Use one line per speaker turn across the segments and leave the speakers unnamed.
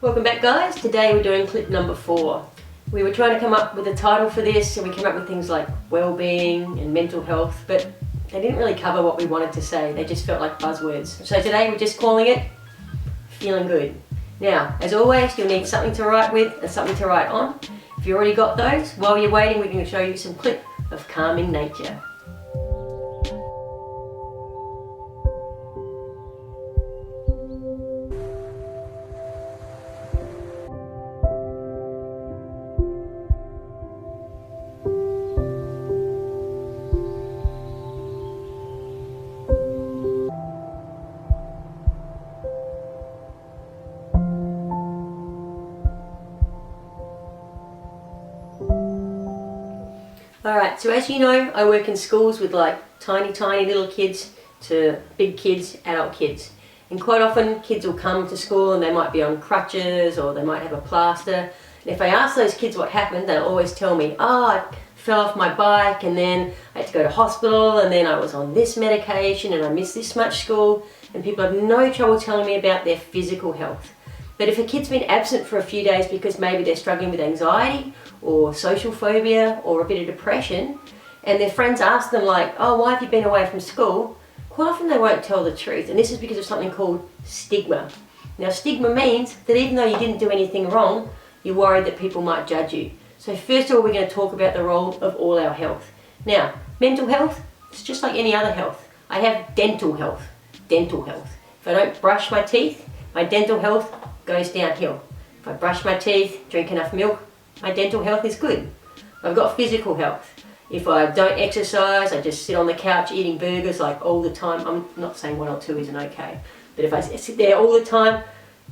Welcome back, guys. Today we're doing clip number 4. We were trying to come up with a title for this, and we came up with things like well-being and mental health, but they didn't really cover what we wanted to say. They just felt like buzzwords. So today we're just calling it Feeling Good. Now, as always, you'll need something to write with and something to write on. If you already got those, while you're waiting, we can show you some clip of calming nature. Alright, so as you know, I work in schools with like tiny little kids to big kids, adult kids. And quite often kids will come to school and they might be on crutches or they might have a plaster. And if I ask those kids what happened, they'll always tell me, I fell off my bike and then I had to go to hospital and then I was on this medication and I missed this much school. And people have no trouble telling me about their physical health. But if a kid's been absent for a few days because maybe they're struggling with anxiety or social phobia or a bit of depression, and their friends ask them like, why have you been away from school? Quite often they won't tell the truth, and this is because of something called stigma. Now, stigma means that even though you didn't do anything wrong, you're worried that people might judge you. So first of all, we're going to talk about the role of all our health. Now, mental health, it's just like any other health. I have dental health. If I don't brush my teeth, my dental health goes downhill. If I brush my teeth, drink enough milk, my dental health is good. I've got physical health. If I don't exercise, I just sit on the couch eating burgers like all the time. I'm not saying 1 or 2 isn't okay, but if I sit there all the time,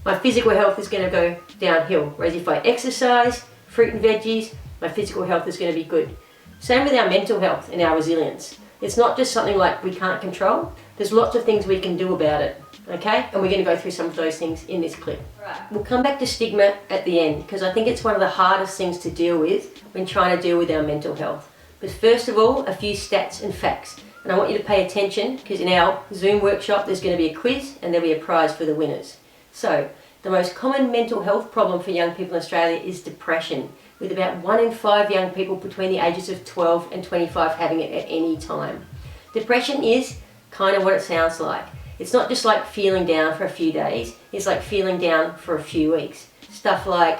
my physical health is going to go downhill. Whereas if I exercise, fruit and veggies, my physical health is going to be good. Same with our mental health and our resilience. It's not just something like we can't control. There's lots of things we can do about it. Okay, and we're going to go through some of those things in this clip. Right. We'll come back to stigma at the end because I think it's one of the hardest things to deal with when trying to deal with our mental health. But first of all, a few stats and facts. And I want you to pay attention because in our Zoom workshop there's going to be a quiz and there'll be a prize for the winners. So, the most common mental health problem for young people in Australia is depression, with about 1 in 5 young people between the ages of 12 and 25 having it at any time. Depression is kind of what it sounds like. It's not just like feeling down for a few days, it's like feeling down for a few weeks. Stuff like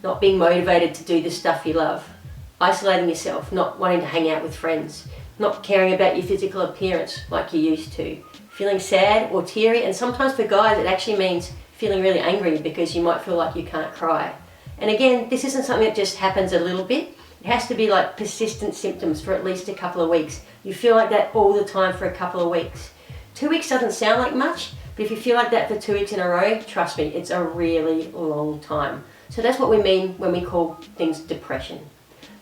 not being motivated to do the stuff you love, isolating yourself, not wanting to hang out with friends, not caring about your physical appearance like you used to, feeling sad or teary, and sometimes for guys it actually means feeling really angry because you might feel like you can't cry. And again, this isn't something that just happens a little bit. It has to be like persistent symptoms for at least a couple of weeks. You feel like that all the time for a couple of weeks. 2 weeks doesn't sound like much, but if you feel like that for 2 weeks in a row, trust me, it's a really long time. So that's what we mean when we call things depression.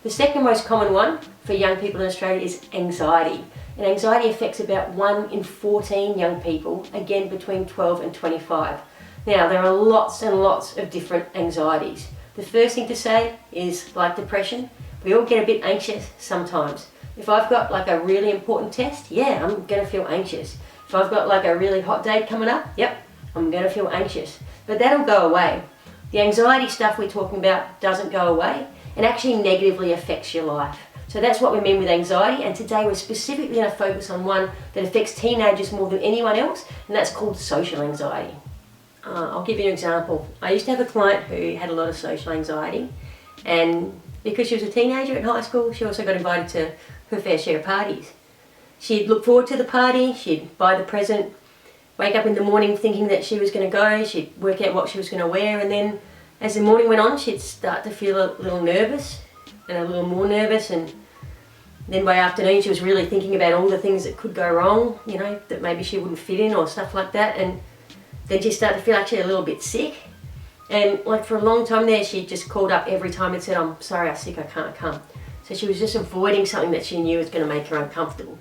The second most common one for young people in Australia is anxiety. And anxiety affects about 1 in 14 young people, again between 12 and 25. Now, there are lots and lots of different anxieties. The first thing to say is, like depression, we all get a bit anxious sometimes. If I've got like a really important test, yeah, I'm going to feel anxious. If I've got like a really hot date coming up, yep, I'm going to feel anxious. But that'll go away. The anxiety stuff we're talking about doesn't go away and actually negatively affects your life. So that's what we mean with anxiety, and today we're specifically going to focus on one that affects teenagers more than anyone else, and that's called social anxiety. I'll give you an example. I used to have a client who had a lot of social anxiety, and because she was a teenager in high school, she also got invited to her fair share of parties. She'd look forward to the party, she'd buy the present, wake up in the morning thinking that she was going to go, she'd work out what she was going to wear, and then as the morning went on she'd start to feel a little nervous and a little more nervous, and then by afternoon she was really thinking about all the things that could go wrong, you know, that maybe she wouldn't fit in or stuff like that, and then she started to feel actually a little bit sick. And like for a long time there she just called up every time and said, I'm sorry, I'm sick, I can't come. So she was just avoiding something that she knew was going to make her uncomfortable.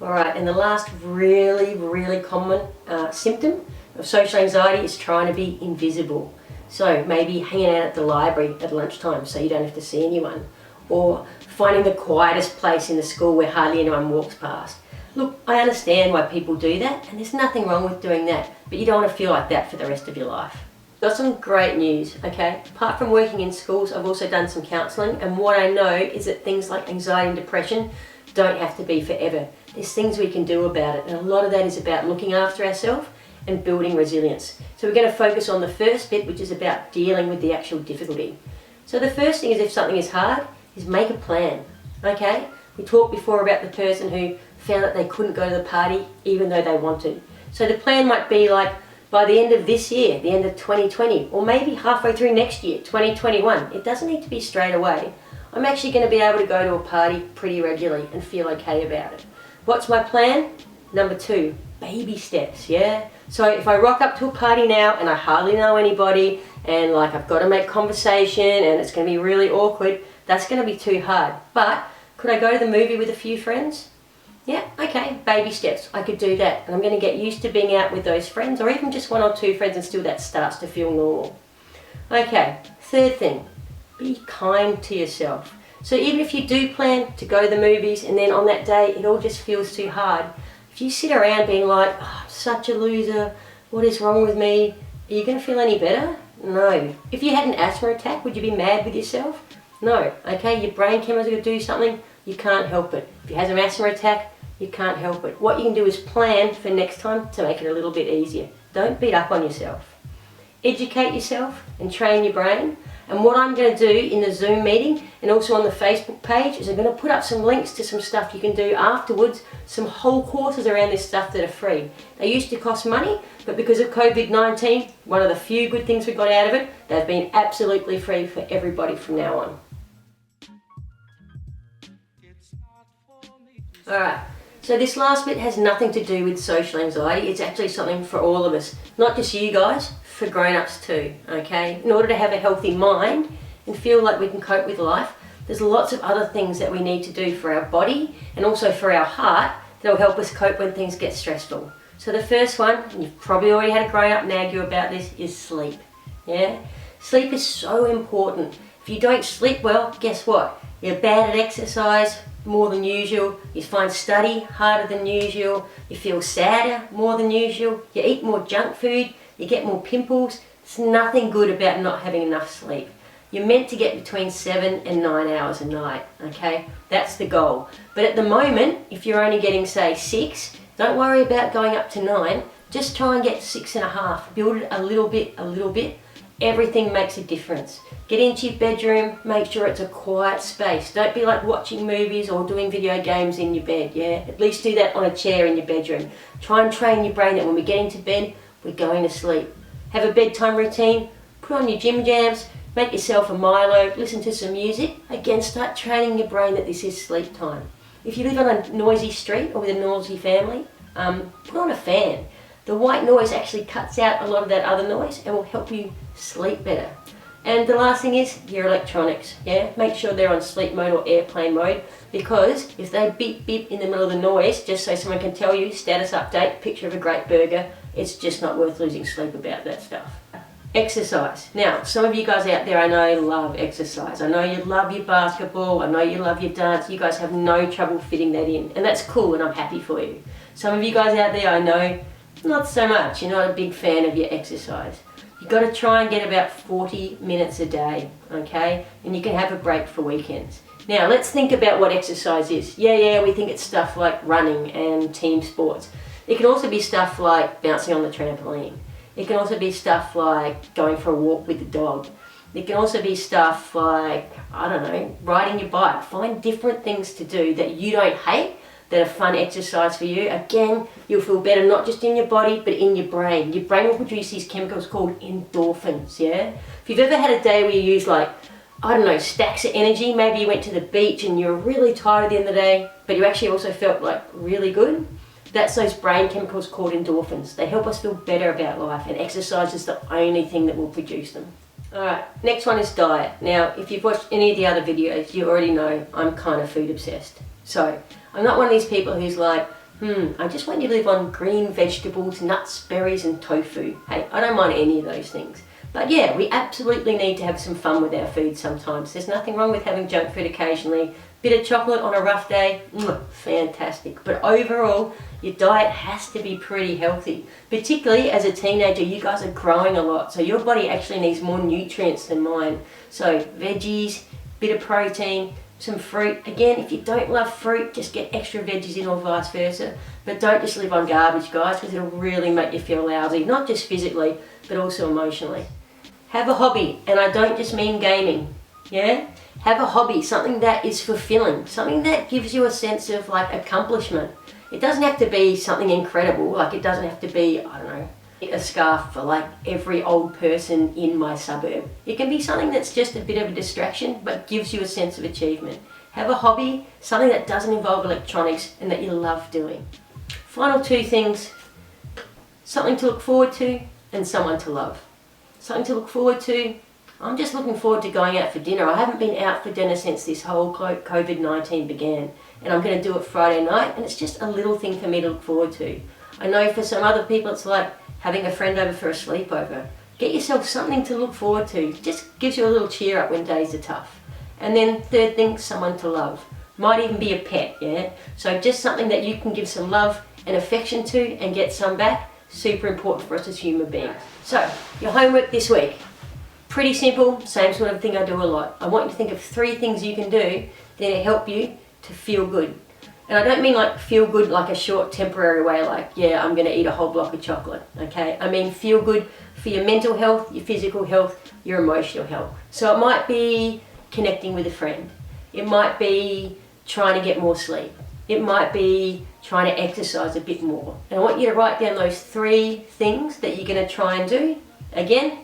Alright, and the last really common symptom of social anxiety is trying to be invisible. So maybe hanging out at the library at lunchtime so you don't have to see anyone, or finding the quietest place in the school where hardly anyone walks past. Look, I understand why people do that, and there's nothing wrong with doing that, but you don't want to feel like that for the rest of your life. Got some great news, okay? Apart from working in schools, I've also done some counselling, and what I know is that things like anxiety and depression don't have to be forever. There's things we can do about it, and a lot of that is about looking after ourselves and building resilience. So we're going to focus on the first bit, which is about dealing with the actual difficulty. So the first thing is, if something is hard, is make a plan, okay? We talked before about the person who found that they couldn't go to the party even though they wanted. So the plan might be like, by the end of this year, the end of 2020, or maybe halfway through next year, 2021, it doesn't need to be straight away. I'm actually going to be able to go to a party pretty regularly and feel okay about it. What's my plan? Number 2, baby steps, yeah? So if I rock up to a party now and I hardly know anybody and like I've got to make conversation and it's going to be really awkward, that's going to be too hard. But could I go to the movie with a few friends? Yeah, okay, baby steps, I could do that. And I'm going to get used to being out with those friends, or even just 1 or 2 friends, and still that starts to feel normal. Okay, third thing, be kind to yourself. So even if you do plan to go to the movies and then on that day it all just feels too hard, if you sit around being like, oh, I'm such a loser, what is wrong with me, are you going to feel any better? No. If you had an asthma attack, would you be mad with yourself? No. Okay, your brain chemicals are going to do something, you can't help it. If you have an asthma attack, you can't help it. What you can do is plan for next time to make it a little bit easier. Don't beat up on yourself. Educate yourself and train your brain. And what I'm going to do in the Zoom meeting and also on the Facebook page is I'm going to put up some links to some stuff you can do afterwards, some whole courses around this stuff that are free. They used to cost money, but because of COVID-19, one of the few good things we got out of it, they've been absolutely free for everybody from now on. Alright, so this last bit has nothing to do with social anxiety. It's actually something for all of us, not just you guys, for grown-ups too, okay? In order to have a healthy mind and feel like we can cope with life, there's lots of other things that we need to do for our body and also for our heart that will help us cope when things get stressful. So the first one, and you've probably already had a grown-up nag you about this, is sleep, yeah? Sleep is so important. If you don't sleep well, guess what? You're bad at exercise more than usual, you find study harder than usual, you feel sadder more than usual, you eat more junk food, you get more pimples. It's nothing good about not having enough sleep. You're meant to get between 7 and 9 hours a night, okay? That's the goal. But at the moment, if you're only getting, say, 6, don't worry about going up to 9. Just try and get 6.5. Build it a little bit, a little bit. Everything makes a difference. Get into your bedroom, make sure it's a quiet space. Don't be like watching movies or doing video games in your bed, yeah? At least do that on a chair in your bedroom. Try and train your brain that when we get into bed, we're going to sleep. Have a bedtime routine, put on your gym jams, make yourself a Milo, listen to some music. Again, start training your brain that this is sleep time. If you live on a noisy street or with a noisy family, put on a fan. The white noise actually cuts out a lot of that other noise and will help you sleep better. And the last thing is your electronics, yeah? Make sure they're on sleep mode or airplane mode, because if they beep beep in the middle of the noise, just so someone can tell you, status update, picture of a great burger, it's just not worth losing sleep about that stuff. Exercise. Now, some of you guys out there I know love exercise. I know you love your basketball, I know you love your dance, you guys have no trouble fitting that in, and that's cool and I'm happy for you. Some of you guys out there I know, not so much, you're not a big fan of your exercise. You've got to try and get about 40 minutes a day, okay? And you can have a break for weekends. Now, let's think about what exercise is. Yeah, we think it's stuff like running and team sports. It can also be stuff like bouncing on the trampoline. It can also be stuff like going for a walk with the dog. It can also be stuff like, I don't know, riding your bike. Find different things to do that you don't hate, that are fun exercise for you. Again, you'll feel better not just in your body, but in your brain. Your brain will produce these chemicals called endorphins, yeah? If you've ever had a day where you use like, I don't know, stacks of energy, maybe you went to the beach and you're really tired at the end of the day, but you actually also felt like really good, that's those brain chemicals called endorphins. They help us feel better about life, and exercise is the only thing that will produce them. Alright, next one is diet. Now, if you've watched any of the other videos, you already know I'm kind of food obsessed. So, I'm not one of these people who's like, I just want you to live on green vegetables, nuts, berries and tofu. Hey, I don't mind any of those things. But yeah, we absolutely need to have some fun with our food sometimes. There's nothing wrong with having junk food occasionally, Bit of chocolate on a rough day, fantastic. But overall, your diet has to be pretty healthy. Particularly as a teenager, you guys are growing a lot, so your body actually needs more nutrients than mine. So veggies, bit of protein, some fruit. Again, if you don't love fruit, just get extra veggies in or vice versa. But don't just live on garbage, guys, because it'll really make you feel lousy, not just physically, but also emotionally. Have a hobby, and I don't just mean gaming, yeah? Have a hobby, something that is fulfilling, something that gives you a sense of like accomplishment. It doesn't have to be something incredible, like it doesn't have to be, I don't know, a scarf for like every old person in my suburb. It can be something that's just a bit of a distraction, but gives you a sense of achievement. Have a hobby, something that doesn't involve electronics and that you love doing. Final two things, something to look forward to and someone to love. Something to look forward to, I'm just looking forward to going out for dinner. I haven't been out for dinner since this whole COVID-19 began, and I'm going to do it Friday night, and it's just a little thing for me to look forward to. I know for some other people it's like having a friend over for a sleepover. Get yourself something to look forward to. Just gives you a little cheer up when days are tough. And then third thing, someone to love. Might even be a pet, yeah? So just something that you can give some love and affection to and get some back. Super important for us as human beings. So, your homework this week. Pretty simple, same sort of thing I do a lot. I want you to think of 3 things you can do that'll help you to feel good. And I don't mean like feel good like a short temporary way, like, yeah, I'm gonna eat a whole block of chocolate, okay? I mean feel good for your mental health, your physical health, your emotional health. So it might be connecting with a friend. It might be trying to get more sleep. It might be trying to exercise a bit more. And I want you to write down those 3 things that you're gonna try and do. Again,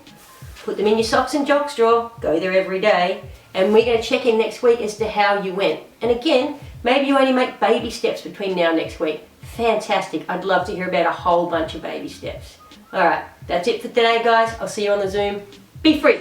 put them in your socks and jocks drawer, go there every day, and we're going to check in next week as to how you went. And again, maybe you only make baby steps between now and next week. Fantastic. I'd love to hear about a whole bunch of baby steps. Alright, that's it for today, guys. I'll see you on the Zoom. Be free.